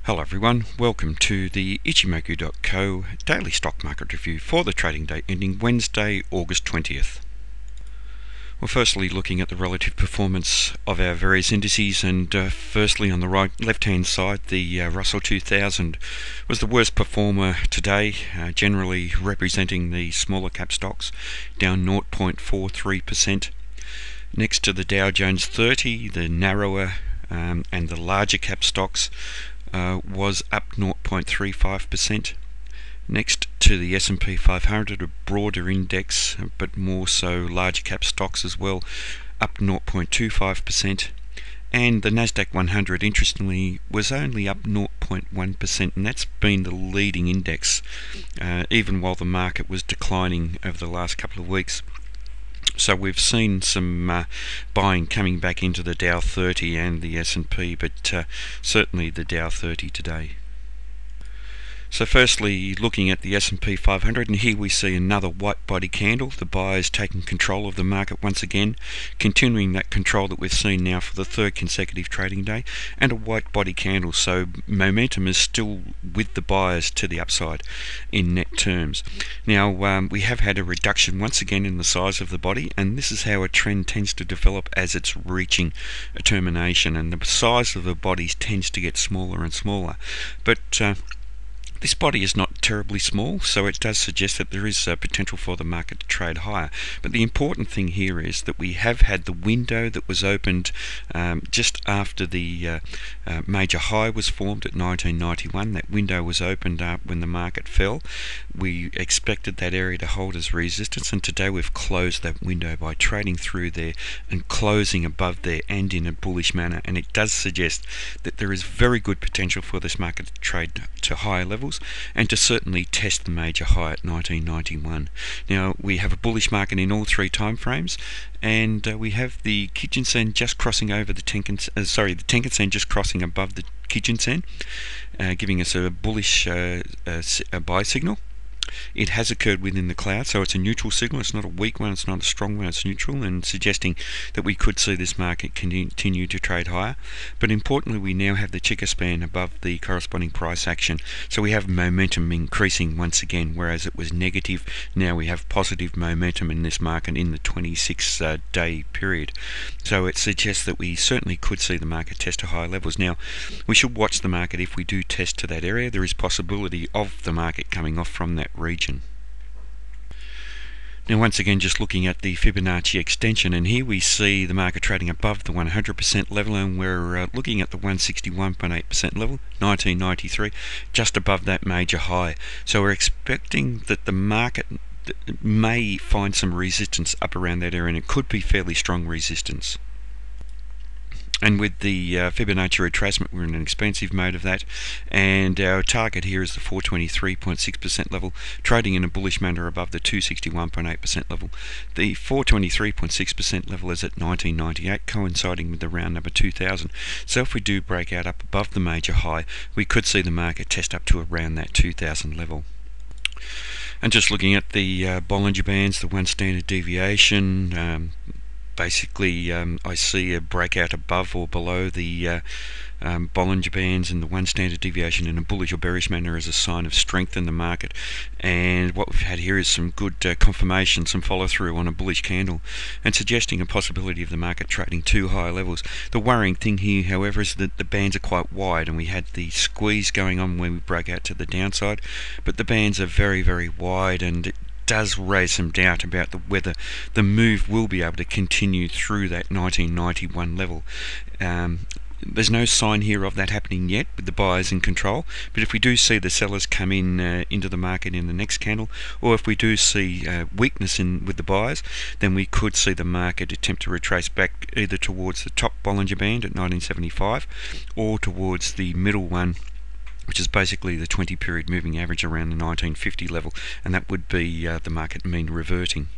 Hello everyone, welcome to the Ichimoku.co daily stock market review for the trading day ending Wednesday, August 20th. Well, firstly looking at the relative performance of our various indices, and firstly on the left hand side, the Russell 2000 was the worst performer today, generally representing the smaller cap stocks, down 0.43%. Next to the Dow Jones 30, the narrower and the larger cap stocks was up 0.35%. Next to the S&P 500, a broader index, but more so larger cap stocks as well, up 0.25%. And the Nasdaq 100, interestingly, was only up 0.1%, and that's been the leading index, even while the market was declining over the last couple of weeks. So we've seen some buying coming back into the Dow 30 and the S&P, but certainly the Dow 30 today. So firstly, looking at the S&P 500, and here we see another white body candle. The buyers taking control of the market once again, continuing that control that we've seen now for the third consecutive trading day, and a white body candle. So momentum is still with the buyers to the upside in net terms. Now we have had a reduction once again in the size of the body, and this is how a trend tends to develop as it's reaching a termination, and the size of the bodies tends to get smaller and smaller. But this body is not terribly small, so it does suggest that there is potential for the market to trade higher. But the important thing here is that we have had the window that was opened just after the major high was formed at 1991. That window was opened up when the market fell. We expected that area to hold as resistance, and today we've closed that window by trading through there and closing above there and in a bullish manner. And it does suggest that there is very good potential for this market to trade to higher levels, and to certainly test the major high at 1991. Now we have a bullish market in all three time frames, and we have the Kijun-sen just crossing over the Tenkan-sen just crossing above the Kijun-sen, giving us a bullish buy signal. It has occurred within the cloud, so it's a neutral signal. It's not a weak one, it's not a strong one, it's neutral, and suggesting that we could see this market continue to trade higher. But importantly, we now have the Chica span above the corresponding price action, so we have momentum increasing once again, whereas it was negative. Now we have positive momentum in this market in the 26-day period. So it suggests that we certainly could see the market test to higher levels. Now we should watch the market. If we do test to that area, there is possibility of the market coming off from that region. Now once again, just looking at the Fibonacci extension, and here we see the market trading above the 100% level, and we're looking at the 161.8% level, 1993, just above that major high. So we're expecting that the market may find some resistance up around that area, and it could be fairly strong resistance. And with the Fibonacci retracement, we're in an expansive mode of that, and our target here is the 423.6% level, trading in a bullish manner above the 261.8% level. The 423.6% level is at 1998, coinciding with the round number 2000. So if we do break out up above the major high, we could see the market test up to around that 2000 level. And just looking at the Bollinger Bands, the one standard deviation, basically I see a breakout above or below the Bollinger Bands and the one standard deviation in a bullish or bearish manner as a sign of strength in the market. And what we've had here is some good confirmation, some follow through on a bullish candle, and suggesting a possibility of the market trading to higher levels. The worrying thing here, however, is that the bands are quite wide, and we had the squeeze going on when we broke out to the downside, but the bands are very, very wide, and it does raise some doubt about whether the move will be able to continue through that 1991 level. There's no sign here of that happening yet with the buyers in control, but if we do see the sellers come in into the market in the next candle, or if we do see weakness with the buyers, then we could see the market attempt to retrace back either towards the top Bollinger Band at 1975 or towards the middle one, which is basically the 20 period moving average around the 1950 level, and that would be the market mean reverting.